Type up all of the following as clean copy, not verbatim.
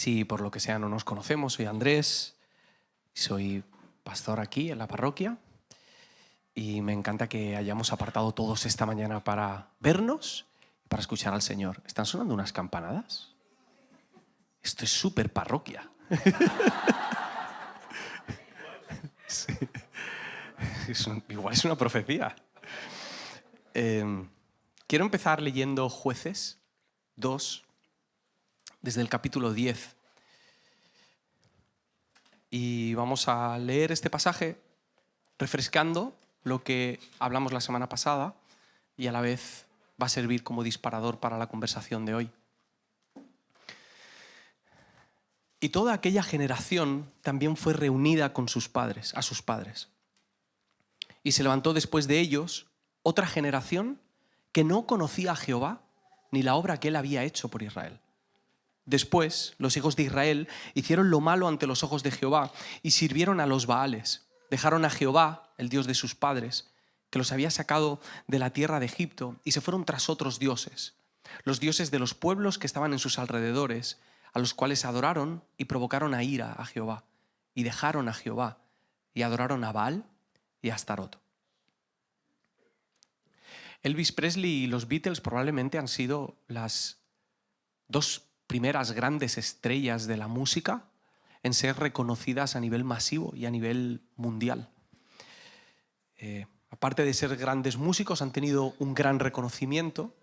Si por lo que sea no nos conocemos, soy Andrés, soy pastor aquí en la parroquia y me encanta que hayamos apartado todos esta mañana para vernos y para escuchar al Señor. ¿Están sonando unas campanadas? Esto es súper parroquia. Sí. Igual es una profecía. Quiero empezar leyendo Jueces 2, desde el capítulo 10. Y vamos a leer este pasaje refrescando lo que hablamos la semana pasada y a la vez va a servir como disparador para la conversación de hoy. Y toda aquella generación también fue reunida con sus padres, a sus padres. Y se levantó después de ellos otra generación que no conocía a Jehová ni la obra que él había hecho por Israel. Después, los hijos de Israel hicieron lo malo ante los ojos de Jehová y sirvieron a los Baales. Dejaron a Jehová, el Dios de sus padres, que los había sacado de la tierra de Egipto, y se fueron tras otros dioses, los dioses de los pueblos que estaban en sus alrededores, a los cuales adoraron y provocaron a ira a Jehová. Y dejaron a Jehová y adoraron a Baal y a Astarot. Elvis Presley y los Beatles probablemente han sido las dos primeras grandes estrellas de la música en ser reconocidas a nivel masivo y a nivel mundial. Aparte de ser grandes músicos, han tenido un gran reconocimiento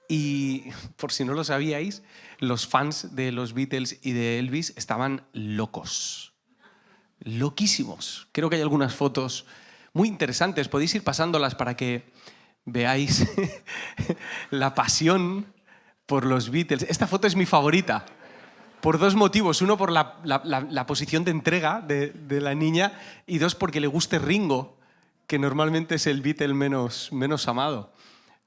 y, por si no lo sabíais, los fans de los Beatles y de Elvis estaban locos, loquísimos. Creo que hay algunas fotos muy interesantes, podéis ir pasándolas para que veáis la pasión por los Beatles. Esta foto es mi favorita, por dos motivos. Uno, por la posición de entrega de la niña, y dos, porque le guste Ringo, que normalmente es el Beatle menos amado.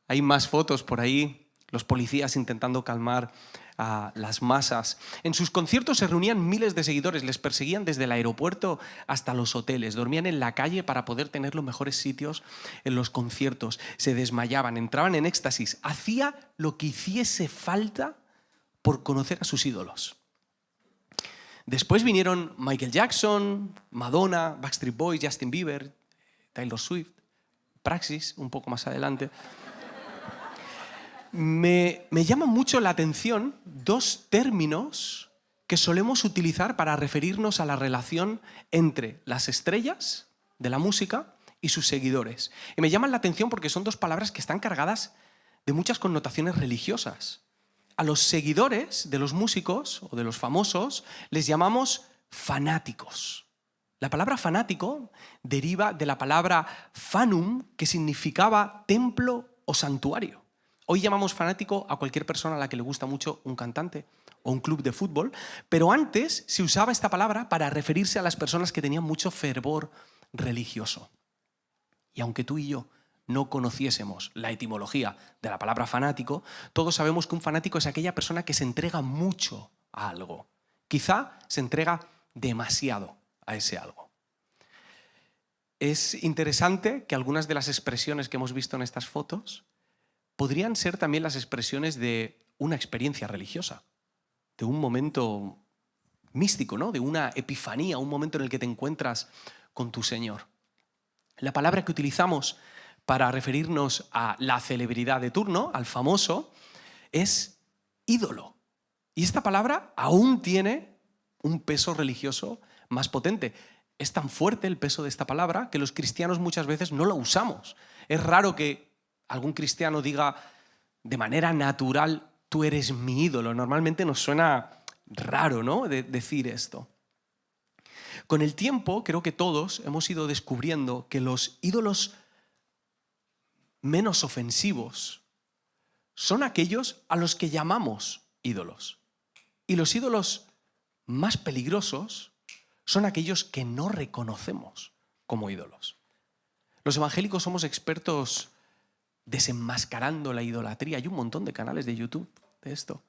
Hay más fotos por ahí, los policías intentando calmar a las masas. En sus conciertos se reunían miles de seguidores, les perseguían desde el aeropuerto hasta los hoteles, dormían en la calle para poder tener los mejores sitios en los conciertos, se desmayaban, entraban en éxtasis, hacía lo que hiciese falta por conocer a sus ídolos. Después vinieron Michael Jackson, Madonna, Backstreet Boys, Justin Bieber, Taylor Swift, Praxis, un poco más adelante. Me llaman mucho la atención dos términos que solemos utilizar para referirnos a la relación entre las estrellas de la música y sus seguidores. Y me llaman la atención porque son dos palabras que están cargadas de muchas connotaciones religiosas. A los seguidores de los músicos o de los famosos les llamamos fanáticos. La palabra fanático deriva de la palabra fanum, que significaba templo o santuario. Hoy llamamos fanático a cualquier persona a la que le gusta mucho un cantante o un club de fútbol, pero antes se usaba esta palabra para referirse a las personas que tenían mucho fervor religioso. Y aunque tú y yo no conociésemos la etimología de la palabra fanático, todos sabemos que un fanático es aquella persona que se entrega mucho a algo. Quizá se entrega demasiado a ese algo. Es interesante que algunas de las expresiones que hemos visto en estas fotos podrían ser también las expresiones de una experiencia religiosa, de un momento místico, ¿no? De una epifanía, un momento en el que te encuentras con tu Señor. La palabra que utilizamos para referirnos a la celebridad de turno, al famoso, es ídolo. Y esta palabra aún tiene un peso religioso más potente. Es tan fuerte el peso de esta palabra que los cristianos muchas veces no la usamos. Es raro que algún cristiano diga de manera natural, tú eres mi ídolo. Normalmente nos suena raro, ¿no?, decir esto. Con el tiempo, creo que todos hemos ido descubriendo que los ídolos menos ofensivos son aquellos a los que llamamos ídolos. Y los ídolos más peligrosos son aquellos que no reconocemos como ídolos. Los evangélicos somos expertos desenmascarando la idolatría. Hay un montón de canales de YouTube de esto.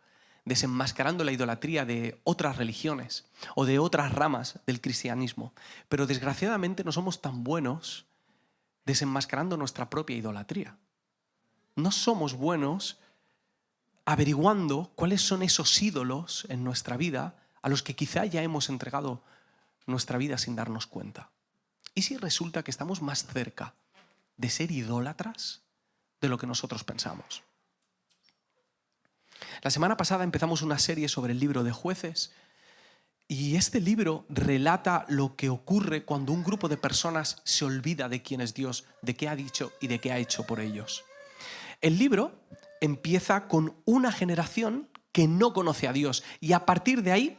Desenmascarando la idolatría de otras religiones o de otras ramas del cristianismo. Pero desgraciadamente no somos tan buenos desenmascarando nuestra propia idolatría. No somos buenos averiguando cuáles son esos ídolos en nuestra vida a los que quizá ya hemos entregado nuestra vida sin darnos cuenta? ¿Y si resulta que estamos más cerca de ser idólatras de lo que nosotros pensamos? La semana pasada empezamos una serie sobre el libro de Jueces y este libro relata lo que ocurre cuando un grupo de personas se olvida de quién es Dios, de qué ha dicho y de qué ha hecho por ellos. El libro empieza con una generación que no conoce a Dios y a partir de ahí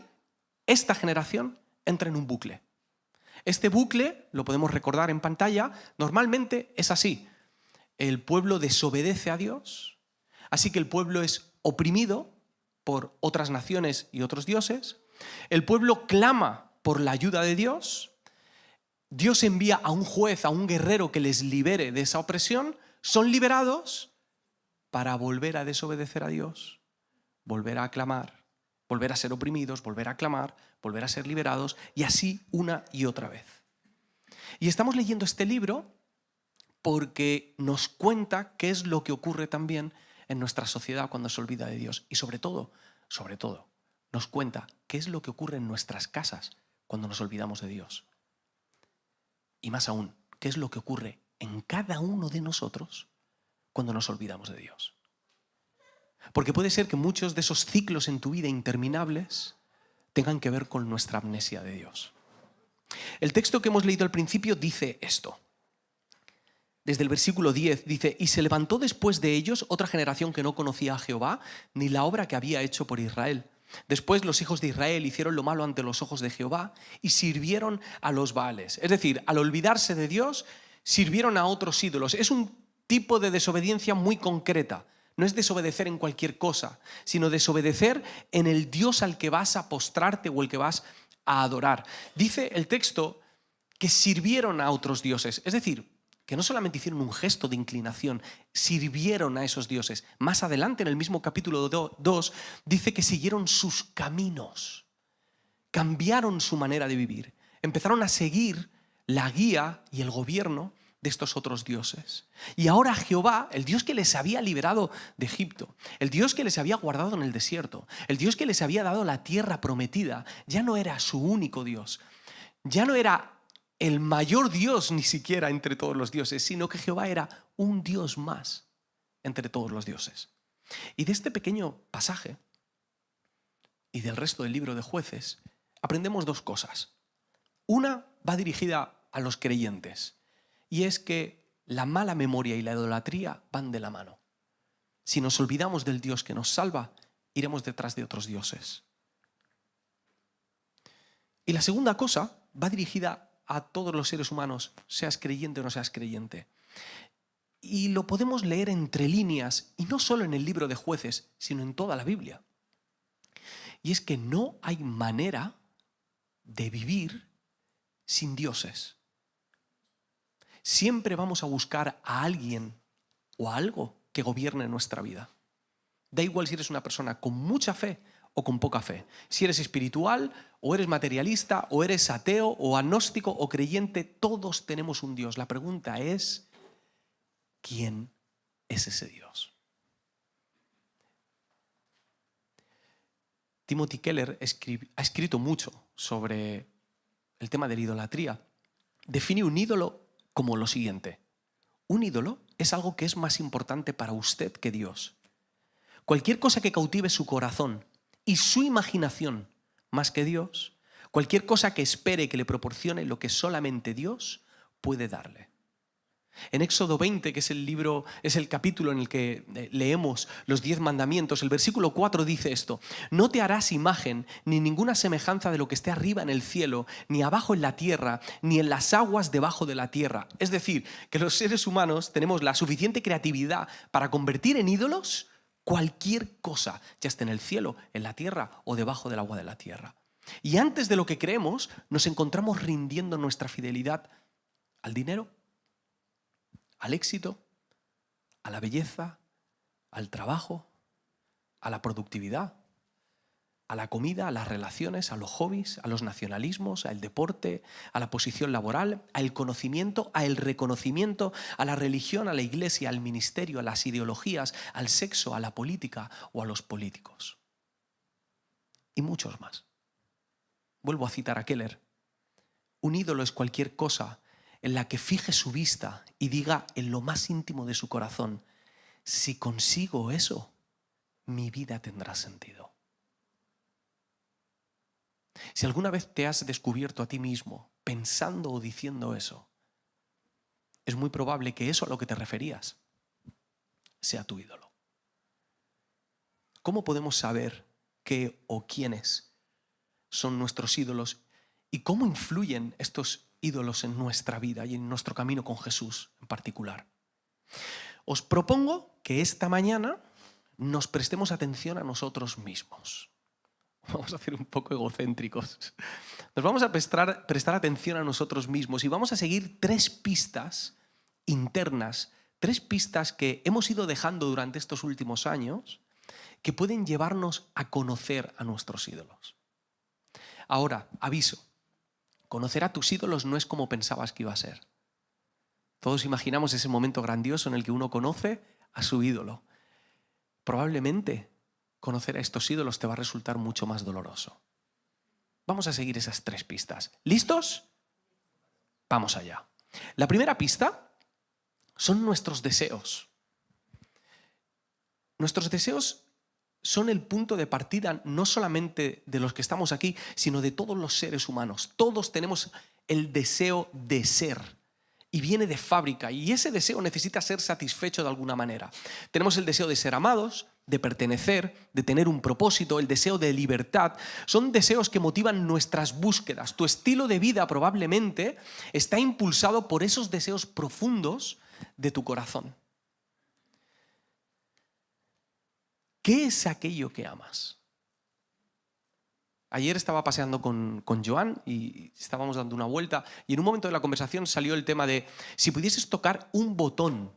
esta generación entra en un bucle. Este bucle, lo podemos recordar en pantalla, normalmente es así. El pueblo desobedece a Dios, así que el pueblo es oprimido por otras naciones y otros dioses. El pueblo clama por la ayuda de Dios. Dios envía a un juez, a un guerrero que les libere de esa opresión. Son liberados para volver a desobedecer a Dios, volver a clamar, volver a ser oprimidos, volver a clamar, volver a ser liberados y así una y otra vez. Y estamos leyendo este libro porque nos cuenta qué es lo que ocurre también en nuestra sociedad cuando se olvida de Dios. Y sobre todo, nos cuenta qué es lo que ocurre en nuestras casas cuando nos olvidamos de Dios. Y más aún, qué es lo que ocurre en cada uno de nosotros cuando nos olvidamos de Dios. Porque puede ser que muchos de esos ciclos en tu vida interminables tengan que ver con nuestra amnesia de Dios. El texto que hemos leído al principio dice esto. Desde el versículo 10 dice: y se levantó después de ellos otra generación que no conocía a Jehová ni la obra que había hecho por Israel. Después los hijos de Israel hicieron lo malo ante los ojos de Jehová y sirvieron a los Baales. Es decir, al olvidarse de Dios, sirvieron a otros ídolos. Es un tipo de desobediencia muy concreta. No es desobedecer en cualquier cosa, sino desobedecer en el Dios al que vas a postrarte o el que vas a adorar. Dice el texto que sirvieron a otros dioses, es decir, que no solamente hicieron un gesto de inclinación, sirvieron a esos dioses. Más adelante, en el mismo capítulo 2, dice que siguieron sus caminos, cambiaron su manera de vivir, empezaron a seguir la guía y el gobierno de estos otros dioses. Y ahora Jehová, el Dios que les había liberado de Egipto, el Dios que les había guardado en el desierto, el Dios que les había dado la tierra prometida, ya no era su único Dios, ya no era el mayor Dios ni siquiera entre todos los dioses, sino que Jehová era un Dios más entre todos los dioses. Y de este pequeño pasaje y del resto del libro de Jueces aprendemos dos cosas. Una va dirigida a los creyentes y es que la mala memoria y la idolatría van de la mano. Si nos olvidamos del Dios que nos salva, iremos detrás de otros dioses. Y la segunda cosa va dirigida a todos los seres humanos, seas creyente o no seas creyente. Y lo podemos leer entre líneas, y no solo en el libro de Jueces, sino en toda la Biblia. Y es que no hay manera de vivir sin dioses. Siempre vamos a buscar a alguien o a algo que gobierne nuestra vida. Da igual si eres una persona con mucha fe o con poca fe. Si eres espiritual, o eres materialista, o eres ateo, o agnóstico, o creyente, todos tenemos un Dios. La pregunta es, ¿quién es ese Dios? Timothy Keller ha escrito mucho sobre el tema de la idolatría. Define un ídolo como lo siguiente. Un ídolo es algo que es más importante para usted que Dios. Cualquier cosa que cautive su corazón y su imaginación más que Dios, cualquier cosa que espere que le proporcione lo que solamente Dios puede darle. En Éxodo 20, que es el capítulo en el que leemos los 10 mandamientos, el versículo 4 dice esto: no te harás imagen ni ninguna semejanza de lo que esté arriba en el cielo, ni abajo en la tierra, ni en las aguas debajo de la tierra. Es decir, que los seres humanos tenemos la suficiente creatividad para convertir en ídolos cualquier cosa, ya esté en el cielo, en la tierra o debajo del agua de la tierra. Y antes de lo que creemos, nos encontramos rindiendo nuestra fidelidad al dinero, al éxito, a la belleza, al trabajo, a la productividad, a la comida, a las relaciones, a los hobbies, a los nacionalismos, al deporte, a la posición laboral, al conocimiento, al reconocimiento, a la religión, a la iglesia, al ministerio, a las ideologías, al sexo, a la política o a los políticos. Y muchos más. Vuelvo a citar a Keller. Un ídolo es cualquier cosa en la que fije su vista y diga en lo más íntimo de su corazón: si consigo eso, mi vida tendrá sentido. Si alguna vez te has descubierto a ti mismo pensando o diciendo eso, es muy probable que eso a lo que te referías sea tu ídolo. ¿Cómo podemos saber qué o quiénes son nuestros ídolos y cómo influyen estos ídolos en nuestra vida y en nuestro camino con Jesús en particular? Os propongo que esta mañana nos prestemos atención a nosotros mismos. Vamos a ser un poco egocéntricos. Nos vamos a prestar atención a nosotros mismos y vamos a seguir 3 pistas internas, 3 pistas que hemos ido dejando durante estos últimos años que pueden llevarnos a conocer a nuestros ídolos. Ahora, aviso, conocer a tus ídolos no es como pensabas que iba a ser. Todos imaginamos ese momento grandioso en el que uno conoce a su ídolo. Probablemente conocer a estos ídolos te va a resultar mucho más doloroso. Vamos a seguir esas 3 pistas. ¿Listos? Vamos allá. La primera pista son nuestros deseos. Nuestros deseos son el punto de partida no solamente de los que estamos aquí, sino de todos los seres humanos. Todos tenemos el deseo de ser y viene de fábrica, y ese deseo necesita ser satisfecho de alguna manera. Tenemos el deseo de ser amados, de pertenecer, de tener un propósito, el deseo de libertad. Son deseos que motivan nuestras búsquedas. Tu estilo de vida probablemente está impulsado por esos deseos profundos de tu corazón. ¿Qué es aquello que amas? Ayer estaba paseando con Joan y estábamos dando una vuelta y en un momento de la conversación salió el tema de si pudieses tocar un botón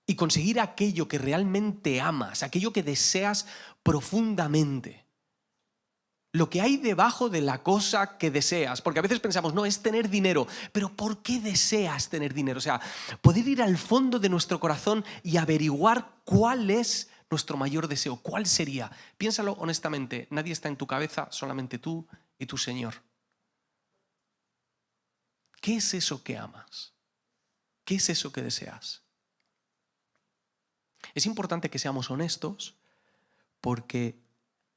y conseguir aquello que realmente amas, aquello que deseas profundamente, lo que hay debajo de la cosa que deseas, porque a veces pensamos, no, es tener dinero, pero ¿por qué deseas tener dinero? O sea, poder ir al fondo de nuestro corazón y averiguar cuál es nuestro mayor deseo. ¿Cuál sería? Piénsalo honestamente. Nadie está en tu cabeza, solamente tú y tu Señor. ¿Qué es eso que amas? ¿Qué es eso que deseas? Es importante que seamos honestos porque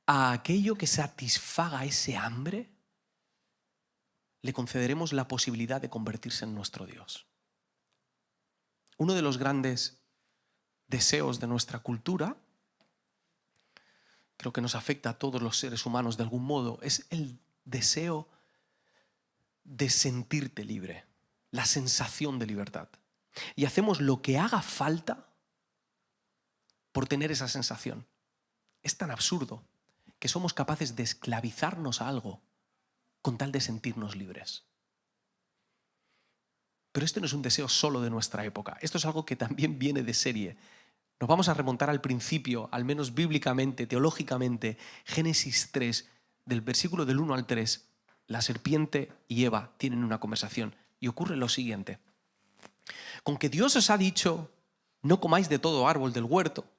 a aquello que satisfaga ese hambre le concederemos la posibilidad de convertirse en nuestro Dios. Uno de los grandes deseos de nuestra cultura, creo que nos afecta a todos los seres humanos de algún modo, es el deseo de sentirte libre, la sensación de libertad. Y hacemos lo que haga falta por tener esa sensación. Es tan absurdo que somos capaces de esclavizarnos a algo con tal de sentirnos libres. Pero esto no es un deseo solo de nuestra época, esto es algo que también viene de serie. Nos vamos a remontar al principio, al menos bíblicamente, teológicamente, Génesis 3, del versículo del 1 al 3, la serpiente y Eva tienen una conversación y ocurre lo siguiente. Con que Dios os ha dicho, no comáis de todo árbol del huerto.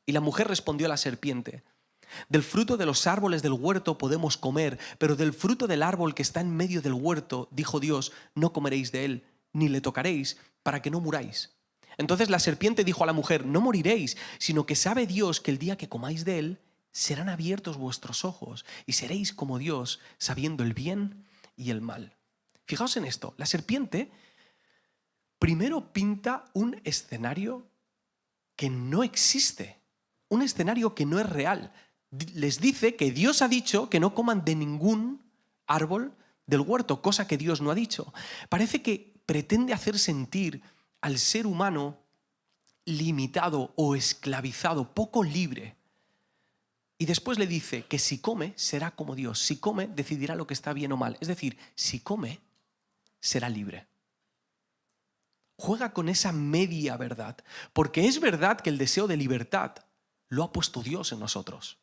Y la mujer respondió a la serpiente, del fruto de los árboles del huerto podemos comer, pero del fruto del árbol que está en medio del huerto, dijo Dios, no comeréis de él, ni le tocaréis, para que no muráis. Entonces la serpiente dijo a la mujer, no moriréis, sino que sabe Dios que el día que comáis de él, serán abiertos vuestros ojos y seréis como Dios, sabiendo el bien y el mal. Fijaos en esto, la serpiente primero pinta un escenario que no existe, un escenario que no es real. Les dice que Dios ha dicho que no coman de ningún árbol del huerto, cosa que Dios no ha dicho. Parece que pretende hacer sentir al ser humano limitado o esclavizado, poco libre. Y después le dice que si come, será como Dios. Si come, decidirá lo que está bien o mal. Es decir, si come, será libre. Juega con esa media verdad, porque es verdad que el deseo de libertad lo ha puesto Dios en nosotros,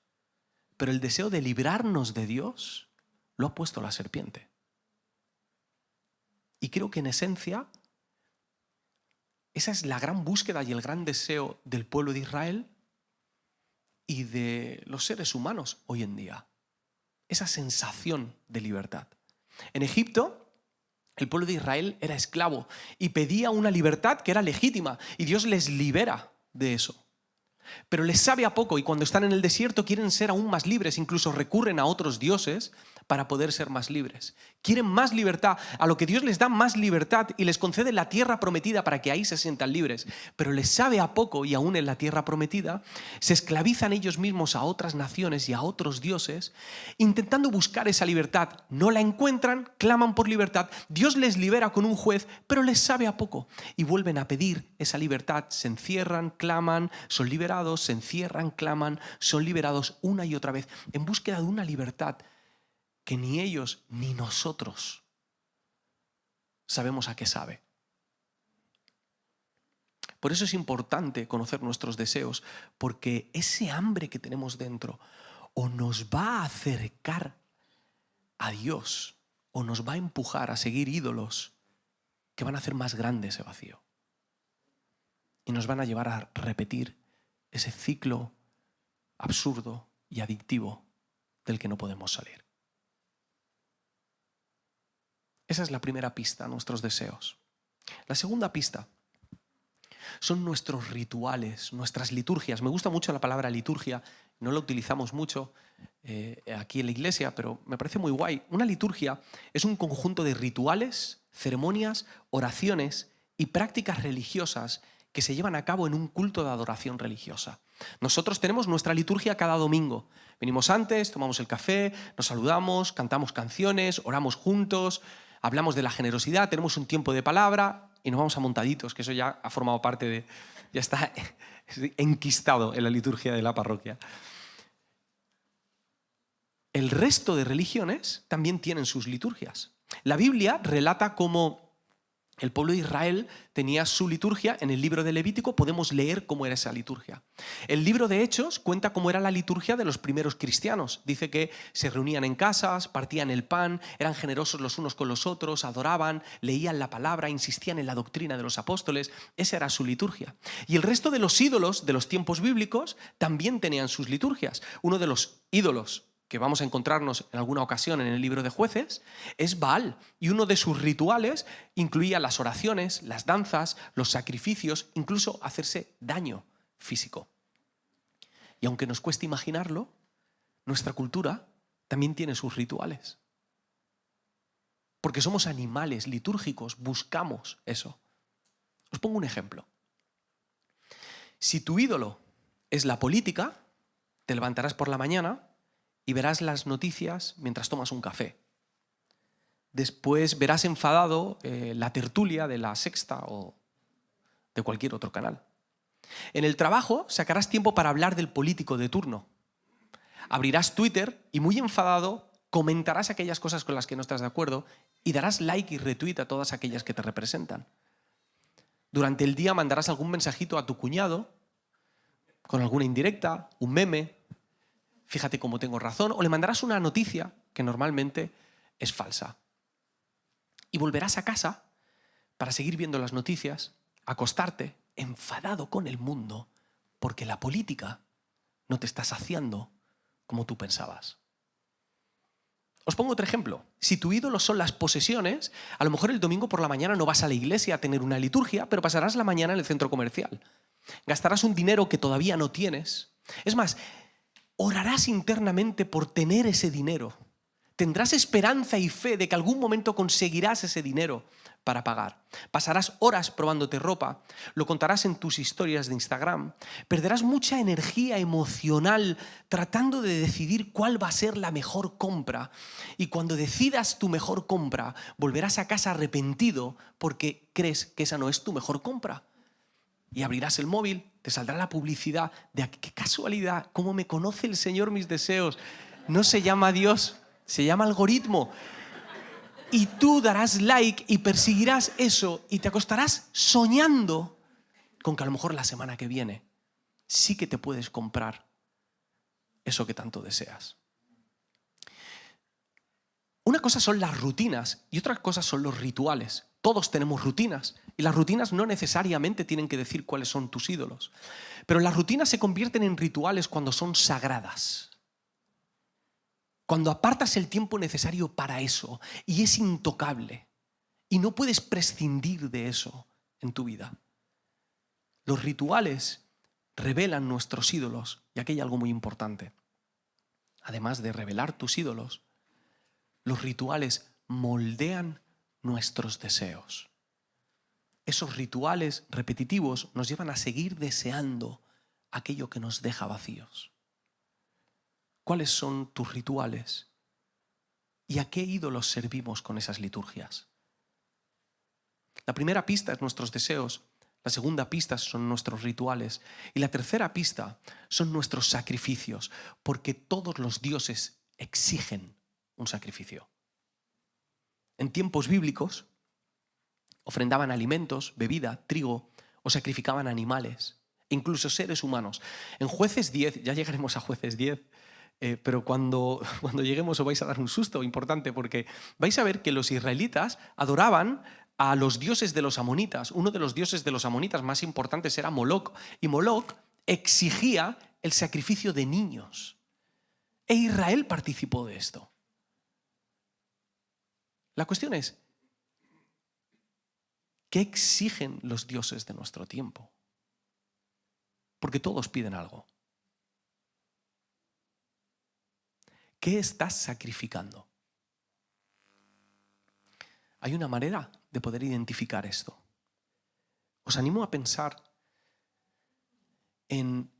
pero el deseo de librarnos de Dios lo ha puesto la serpiente. Y creo que en esencia esa es la gran búsqueda y el gran deseo del pueblo de Israel y de los seres humanos hoy en día. esa sensación de libertad. En Egipto, el pueblo de Israel era esclavo y pedía una libertad que era legítima, y Dios les libera de eso. Pero les sabe a poco, y cuando están en el desierto quieren ser aún más libres, incluso recurren a otros dioses para poder ser más libres. Quieren más libertad, a lo que Dios les da más libertad y les concede la tierra prometida para que ahí se sientan libres. Pero les sabe a poco, y aún en la tierra prometida se esclavizan ellos mismos a otras naciones y a otros dioses, intentando buscar esa libertad. No la encuentran, claman por libertad, Dios les libera con un juez, pero les sabe a poco y vuelven a pedir esa libertad. Se encierran, claman, son liberados, se encierran, claman, son liberados una y otra vez en búsqueda de una libertad que ni ellos ni nosotros sabemos a qué sabe. Por eso es importante conocer nuestros deseos, porque ese hambre que tenemos dentro o nos va a acercar a Dios o nos va a empujar a seguir ídolos que van a hacer más grande ese vacío y nos van a llevar a repetir ese ciclo absurdo y adictivo del que no podemos salir. Esa es la primera pista, nuestros deseos. La segunda pista son nuestros rituales, nuestras liturgias. Me gusta mucho la palabra liturgia, no la utilizamos mucho aquí en la iglesia, pero me parece muy guay. Una liturgia es un conjunto de rituales, ceremonias, oraciones y prácticas religiosas que se llevan a cabo en un culto de adoración religiosa. Nosotros tenemos nuestra liturgia cada domingo. Venimos antes, tomamos el café, nos saludamos, cantamos canciones, oramos juntos, hablamos de la generosidad, tenemos un tiempo de palabra y nos vamos a montaditos, que eso ya ha formado parte de... ya está enquistado en la liturgia de la parroquia. El resto de religiones también tienen sus liturgias. La Biblia relata cómo el pueblo de Israel tenía su liturgia. En el libro de Levítico podemos leer cómo era esa liturgia. El libro de Hechos cuenta cómo era la liturgia de los primeros cristianos. Dice que se reunían en casas, partían el pan, eran generosos los unos con los otros, adoraban, leían la palabra, insistían en la doctrina de los apóstoles. Esa era su liturgia. Y el resto de los ídolos de los tiempos bíblicos también tenían sus liturgias. Uno de los ídolos que vamos a encontrarnos en alguna ocasión en el libro de Jueces, es Baal. Y uno de sus rituales incluía las oraciones, las danzas, los sacrificios, incluso hacerse daño físico. Y aunque nos cueste imaginarlo, nuestra cultura también tiene sus rituales. Porque somos animales litúrgicos, buscamos eso. Os pongo un ejemplo. Si tu ídolo es la política, te levantarás por la mañana y verás las noticias mientras tomas un café. Después verás enfadado la tertulia de La Sexta o de cualquier otro canal. En el trabajo sacarás tiempo para hablar del político de turno. Abrirás Twitter y muy enfadado comentarás aquellas cosas con las que no estás de acuerdo y darás like y retweet a todas aquellas que te representan. Durante el día mandarás algún mensajito a tu cuñado con alguna indirecta, un meme, fíjate cómo tengo razón, o le mandarás una noticia que normalmente es falsa. Y volverás a casa para seguir viendo las noticias, acostarte enfadado con el mundo porque la política no te está saciando como tú pensabas. Os pongo otro ejemplo. Si tu ídolo son las posesiones, a lo mejor el domingo por la mañana no vas a la iglesia a tener una liturgia, pero pasarás la mañana en el centro comercial. Gastarás un dinero que todavía no tienes. Es más, orarás internamente por tener ese dinero. Tendrás esperanza y fe de que algún momento conseguirás ese dinero para pagar. Pasarás horas probándote ropa, lo contarás en tus historias de Instagram, perderás mucha energía emocional tratando de decidir cuál va a ser la mejor compra. Y cuando decidas tu mejor compra, volverás a casa arrepentido porque crees que esa no es tu mejor compra. Y abrirás el móvil, te saldrá la publicidad de qué casualidad, cómo me conoce el Señor mis deseos. No se llama Dios, se llama algoritmo. Y tú darás like y perseguirás eso y te acostarás soñando con que a lo mejor la semana que viene sí que te puedes comprar eso que tanto deseas. Una cosa son las rutinas y otra cosa son los rituales. Todos tenemos rutinas y las rutinas no necesariamente tienen que decir cuáles son tus ídolos. Pero las rutinas se convierten en rituales cuando son sagradas. Cuando apartas el tiempo necesario para eso y es intocable y no puedes prescindir de eso en tu vida. Los rituales revelan nuestros ídolos, y aquí hay algo muy importante. Además de revelar tus ídolos, los rituales moldean nuestros deseos. Esos rituales repetitivos nos llevan a seguir deseando aquello que nos deja vacíos. ¿Cuáles son tus rituales? ¿Y a qué ídolos servimos con esas liturgias? La primera pista es nuestros deseos, la segunda pista son nuestros rituales y la tercera pista son nuestros sacrificios, porque todos los dioses exigen un sacrificio. En tiempos bíblicos ofrendaban alimentos, bebida, trigo o sacrificaban animales, incluso seres humanos. En Jueces 10, ya llegaremos a Jueces 10, pero cuando lleguemos os vais a dar un susto importante porque vais a ver que los israelitas adoraban a los dioses de los amonitas. Uno de los dioses de los amonitas más importantes era Moloc, y Moloc exigía el sacrificio de niños. E Israel participó de esto. La cuestión es, ¿qué exigen los dioses de nuestro tiempo? Porque todos piden algo. ¿Qué estás sacrificando? Hay una manera de poder identificar esto. Os animo a pensar en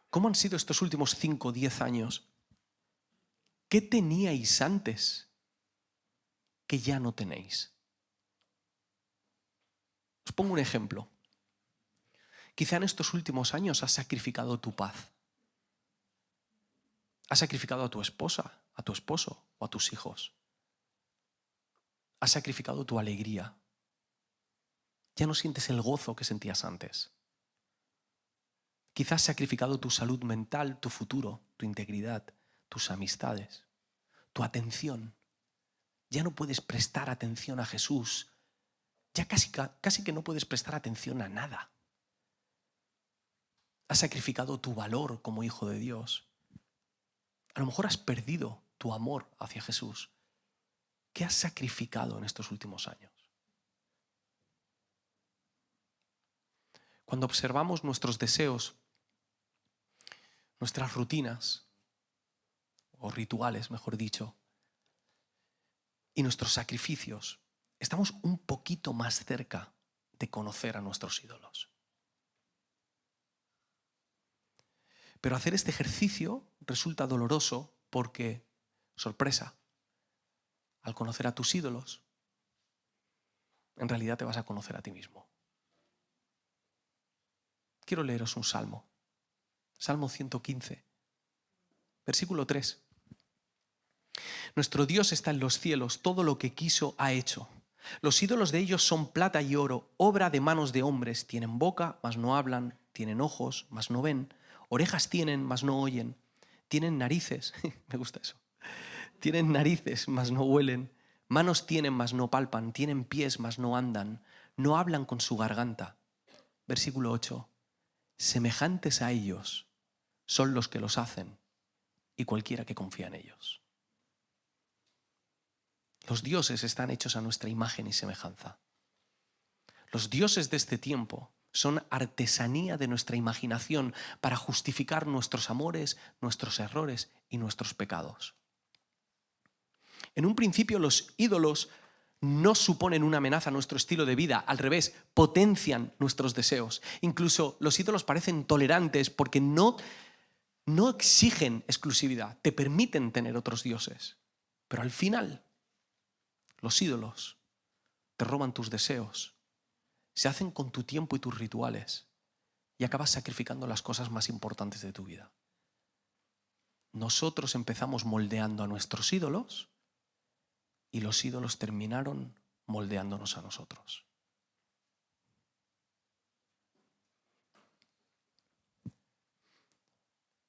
cómo han sido estos últimos 5 o 10 años. ¿Qué teníais antes que ya no tenéis? Os pongo un ejemplo. Quizá en estos últimos años has sacrificado tu paz. Has sacrificado a tu esposa, a tu esposo o a tus hijos. Has sacrificado tu alegría. Ya no sientes el gozo que sentías antes. Quizás has sacrificado tu salud mental, tu futuro, tu integridad, tus amistades, tu atención. Ya no puedes prestar atención a Jesús. Ya casi que no puedes prestar atención a nada. Has sacrificado tu valor como hijo de Dios. A lo mejor has perdido tu amor hacia Jesús. ¿Qué has sacrificado en estos últimos años? Cuando observamos nuestros deseos, nuestras rutinas, o rituales, mejor dicho, y nuestros sacrificios, estamos un poquito más cerca de conocer a nuestros ídolos. Pero hacer este ejercicio resulta doloroso porque, sorpresa, al conocer a tus ídolos, en realidad te vas a conocer a ti mismo. Quiero leeros un salmo. Salmo 115, versículo 3. Nuestro Dios está en los cielos, todo lo que quiso ha hecho. Los ídolos de ellos son plata y oro, obra de manos de hombres. Tienen boca, mas no hablan, tienen ojos, mas no ven, orejas tienen, mas no oyen, tienen narices, me gusta eso, tienen narices, mas no huelen, manos tienen, mas no palpan, tienen pies, mas no andan, no hablan con su garganta. Versículo 8. Semejantes a ellos son los que los hacen y cualquiera que confía en ellos. Los dioses están hechos a nuestra imagen y semejanza. Los dioses de este tiempo son artesanía de nuestra imaginación para justificar nuestros amores, nuestros errores y nuestros pecados. En un principio los ídolos no suponen una amenaza a nuestro estilo de vida, al revés, potencian nuestros deseos. Incluso los ídolos parecen tolerantes porque no exigen exclusividad, te permiten tener otros dioses. Pero al final, los ídolos te roban tus deseos, se hacen con tu tiempo y tus rituales y acabas sacrificando las cosas más importantes de tu vida. Nosotros empezamos moldeando a nuestros ídolos y los ídolos terminaron moldeándonos a nosotros.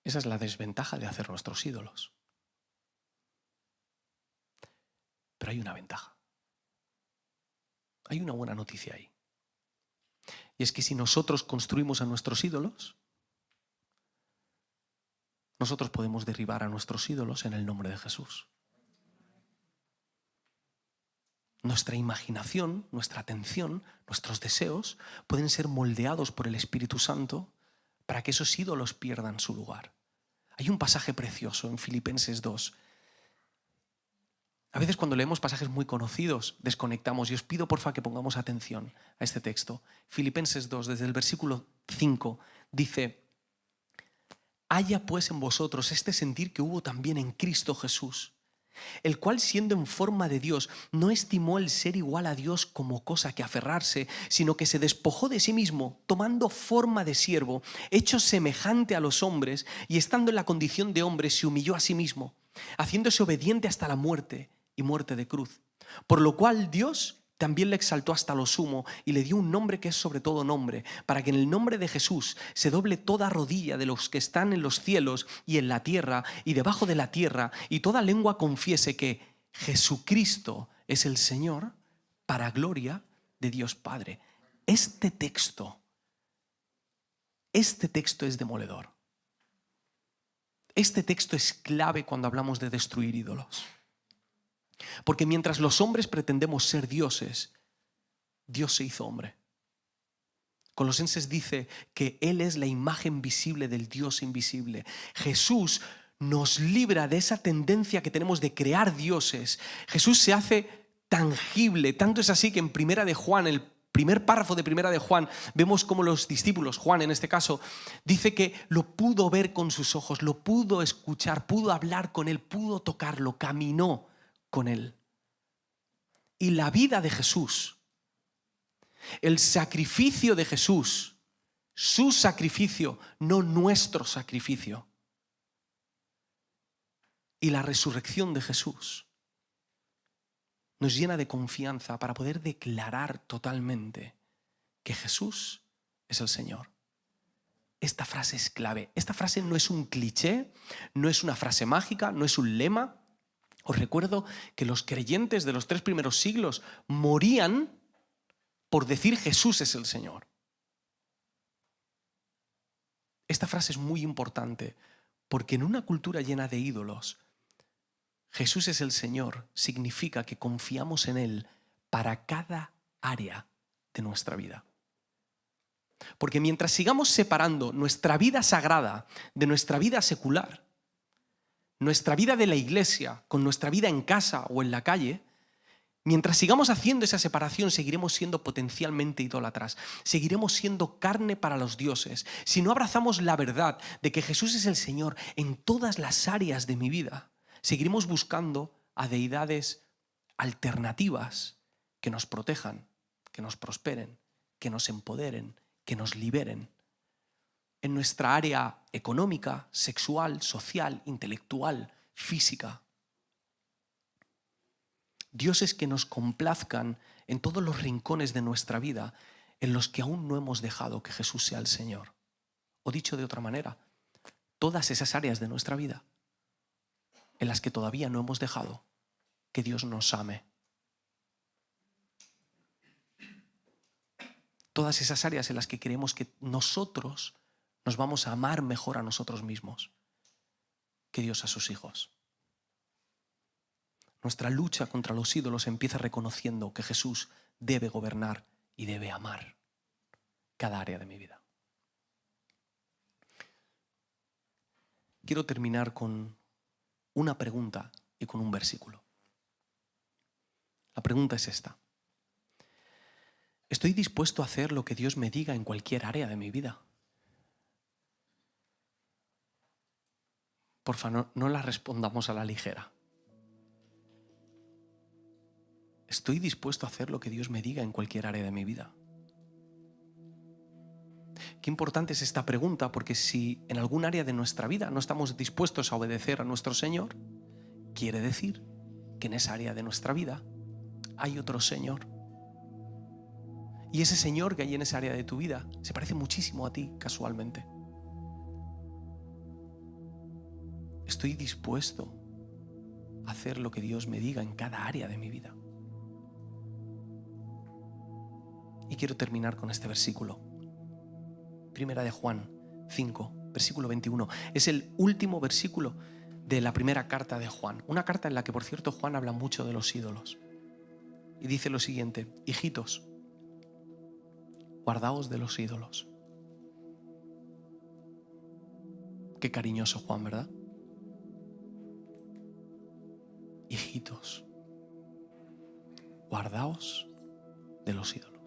Esa es la desventaja de hacer nuestros ídolos. Pero hay una ventaja. Hay una buena noticia ahí. Y es que si nosotros construimos a nuestros ídolos, nosotros podemos derribar a nuestros ídolos en el nombre de Jesús. Nuestra imaginación, nuestra atención, nuestros deseos pueden ser moldeados por el Espíritu Santo para que esos ídolos pierdan su lugar. Hay un pasaje precioso en Filipenses 2. A veces cuando leemos pasajes muy conocidos desconectamos y os pido porfa que pongamos atención a este texto. Filipenses 2, desde el versículo 5, dice: haya pues en vosotros este sentir que hubo también en Cristo Jesús, el cual siendo en forma de Dios no estimó el ser igual a Dios como cosa que aferrarse, sino que se despojó de sí mismo, tomando forma de siervo, hecho semejante a los hombres, y estando en la condición de hombre se humilló a sí mismo, haciéndose obediente hasta la muerte y muerte de cruz. Por lo cual Dios también le exaltó hasta lo sumo y le dio un nombre que es sobre todo nombre, para que en el nombre de Jesús se doble toda rodilla de los que están en los cielos y en la tierra y debajo de la tierra, y toda lengua confiese que Jesucristo es el Señor, para gloria de Dios Padre. Este texto es demoledor. Este texto es clave cuando hablamos de destruir ídolos. Porque mientras los hombres pretendemos ser dioses, Dios se hizo hombre. Colosenses dice que Él es la imagen visible del Dios invisible. Jesús nos libra de esa tendencia que tenemos de crear dioses. Jesús se hace tangible. Tanto es así que en Primera de Juan, el primer párrafo de Primera de Juan, vemos cómo los discípulos, Juan en este caso, dice que lo pudo ver con sus ojos, lo pudo escuchar, pudo hablar con Él, pudo tocarlo, caminó con Él. Y la vida de Jesús, el sacrificio de Jesús, su sacrificio, no nuestro sacrificio, y la resurrección de Jesús nos llena de confianza para poder declarar totalmente que Jesús es el Señor. Esta frase es clave. Esta frase no es un cliché, no es una frase mágica, no es un lema. Os recuerdo que los creyentes de los 3 primeros siglos morían por decir Jesús es el Señor. Esta frase es muy importante porque en una cultura llena de ídolos, Jesús es el Señor significa que confiamos en Él para cada área de nuestra vida. Porque mientras sigamos separando nuestra vida sagrada de nuestra vida secular, nuestra vida de la iglesia con nuestra vida en casa o en la calle, mientras sigamos haciendo esa separación, seguiremos siendo potencialmente idólatras, seguiremos siendo carne para los dioses. Si no abrazamos la verdad de que Jesús es el Señor en todas las áreas de mi vida, seguiremos buscando a deidades alternativas que nos protejan, que nos prosperen, que nos empoderen, que nos liberen. En nuestra área económica, sexual, social, intelectual, física. Dioses que nos complazcan en todos los rincones de nuestra vida en los que aún no hemos dejado que Jesús sea el Señor. O dicho de otra manera, todas esas áreas de nuestra vida en las que todavía no hemos dejado que Dios nos ame. Todas esas áreas en las que creemos que nosotros nos vamos a amar mejor a nosotros mismos que Dios a sus hijos. Nuestra lucha contra los ídolos empieza reconociendo que Jesús debe gobernar y debe amar cada área de mi vida. Quiero terminar con una pregunta y con un versículo. La pregunta es esta: ¿estoy dispuesto a hacer lo que Dios me diga en cualquier área de mi vida? Porfa, no la respondamos a la ligera. ¿Estoy dispuesto a hacer lo que Dios me diga en cualquier área de mi vida? Qué importante es esta pregunta, porque si en algún área de nuestra vida no estamos dispuestos a obedecer a nuestro Señor, quiere decir que en esa área de nuestra vida hay otro Señor. Y ese Señor que hay en esa área de tu vida se parece muchísimo a ti, casualmente. Estoy dispuesto a hacer lo que Dios me diga en cada área de mi vida. Y quiero terminar con este versículo. Primera de Juan 5, versículo 21. Es el último versículo de la primera carta de Juan. Una carta en la que, por cierto, Juan habla mucho de los ídolos. Y dice lo siguiente: hijitos, guardaos de los ídolos. Qué cariñoso Juan, ¿verdad? Hijitos, guardaos de los ídolos.